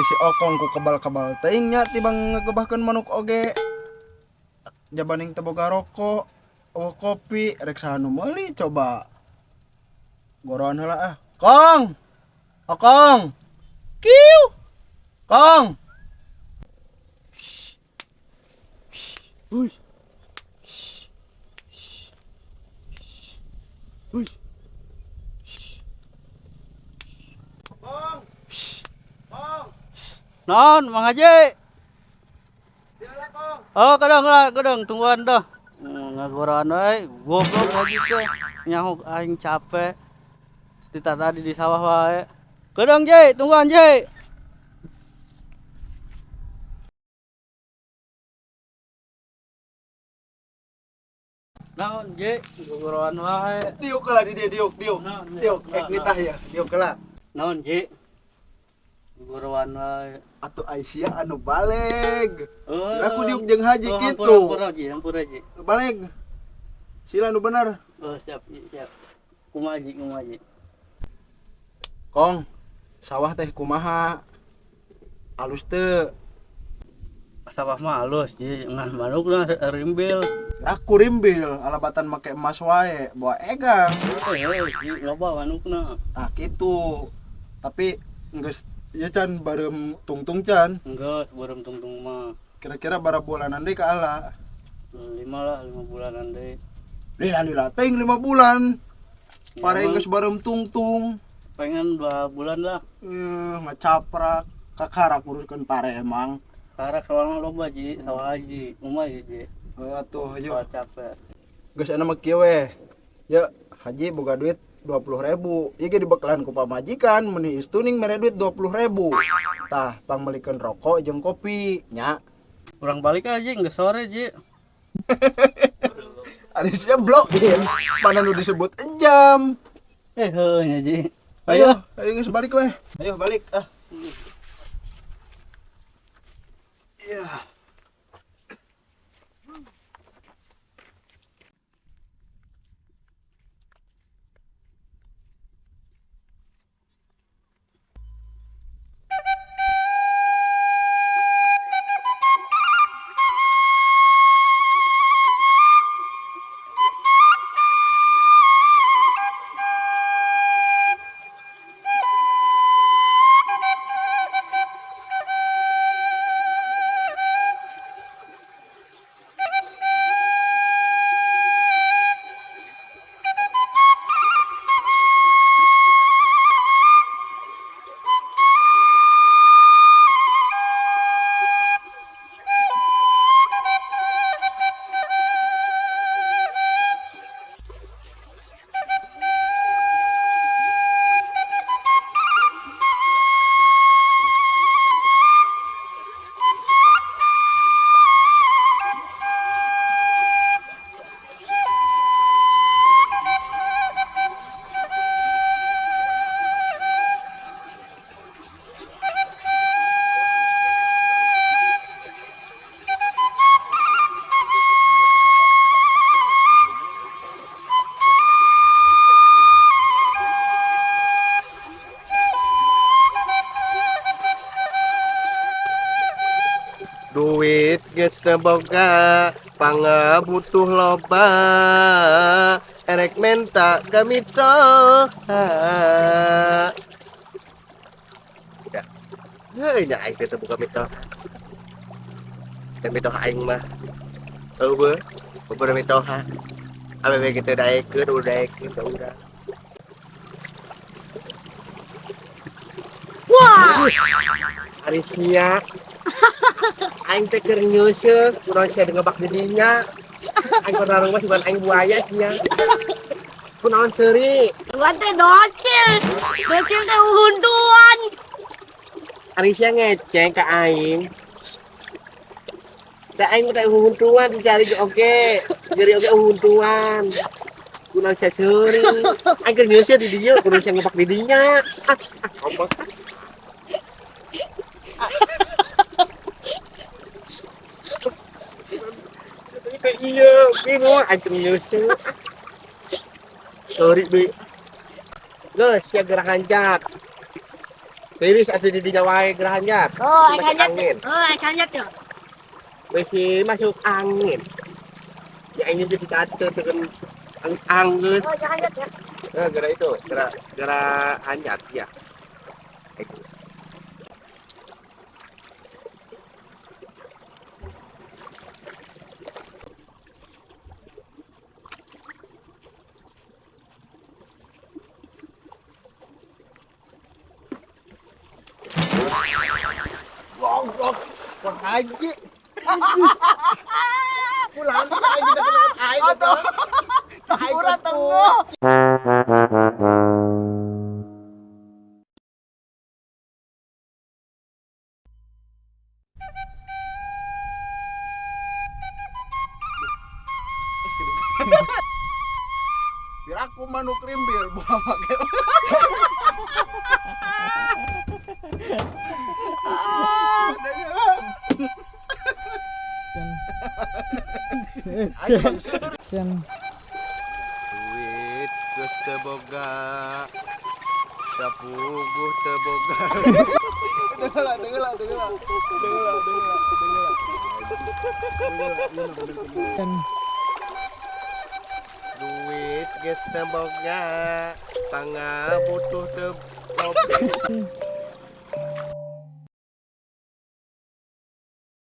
ari si Okong ku kebal-kebal teuing nya tibang ngagebahkeun manuk oge. Jabaning teu boga rokok, kopi, rek saha nu meuli coba. Goroan heula ah. Kong. Okong. Kiu. Kong. Uy. Uy. Kong. Kong. Non, Mang Haji. Dialah Kong. Oh, kadang lah, kadang tungguan dah. Ngagoran wae, goblok lagi teh. Nyahuk aing capek. Tita tadi di sawah wae. Kadang Ji, tungguan Ji. Naon Ji, gogoran wae. Diuk lah di dia diuk. Naon, Diuk, nah, nitah ya. Diuk lah. Naon Ji? Gogoran wae. Atuh Aisyah anu baleg. Oh, Kira aku diuk jeung haji kitu. Hampura Ji, hampura Ji. Baleg. Sila nu bener. Oh, siap, siap. Kumaji, kumaji. Kong, sawah teh kumaha? Alus teu? Sawah mah halus Ji, ngan manukna rimbil. Aku rimbil, alabatan make emas wae, bawa egang. Ji, loba manukna. Nah gitu. Tapi geus ya can barem tungtung can. Enggak, sebelum tungtung mah. Kira-kira bara bulanan deui ka ala. 5 bulanan deh. Lila teuing 5 bulan. Pare Emang geus barem tungtung. pengen 2 bulan lah. Ngacaprak kakara uruskeun pare emang. Karena kalau loba Ji, sawah haji, umah Ji. Atuh yuk. Kalau capek. Geus ana mah kieu we. Ya, haji boga duit 20.000. Ieu ge dibekalan ku pamajikan meuni istuning mere duit 20.000. Tah, pangmelikeun rokok jeung kopi nya. Kurang balik aja nggak sore Ji. Arisnya blokin. Mana nu disebut jam. Nya Ji. Ayo geus balik we. Ayo balik ah. Iya. Duit geus teu boga, pangabutuh loba, erek menta ka mitoha. Ya, heuh nya aing teh boga mitoha. Teh mitoha aing mah. Eueuh, beberapa mitoha. Awewe kitu daekeun, udah daekeun ka urang. Wah! Arisnya aing teh keur nyeuseuk, urang sia ngebak di dinya. Aing keur mah bukan aing buaya sia. Kunaon seuri? Gua teh docil. Docil teh uhuntuan. Ari sia ngeceng ka aing. Da aing teh uhuntuan dicari oge. Jadi oge uhuntuan. Kunaon sia seuri? Aing keur nyeuseuk di dieu, urang sia ngebak di dinya. Ngomong. Iya, bingung aing keur nyeuseuk. Sorry deui. Geus sia gerak hancak. Tiris ada di dinya wae gerhanjat. Oh, Masuk akan angin. jat. Oh, akan jat ya. Masih masuk angin. Ya ini jadi kacau dengan angin. Oh, akan jat ya. Gara itu, gara anjat ya. Itu. Goblok. Kok haji. Pulang lagi kita dengan air. Aduh. Kurang tengah. Biar aku manuk rimbil buah pakai. Duit geus teu boga. Sapuguh teu boga. Dengelah. Duit geus teu boga. Pangabutuh teu boga.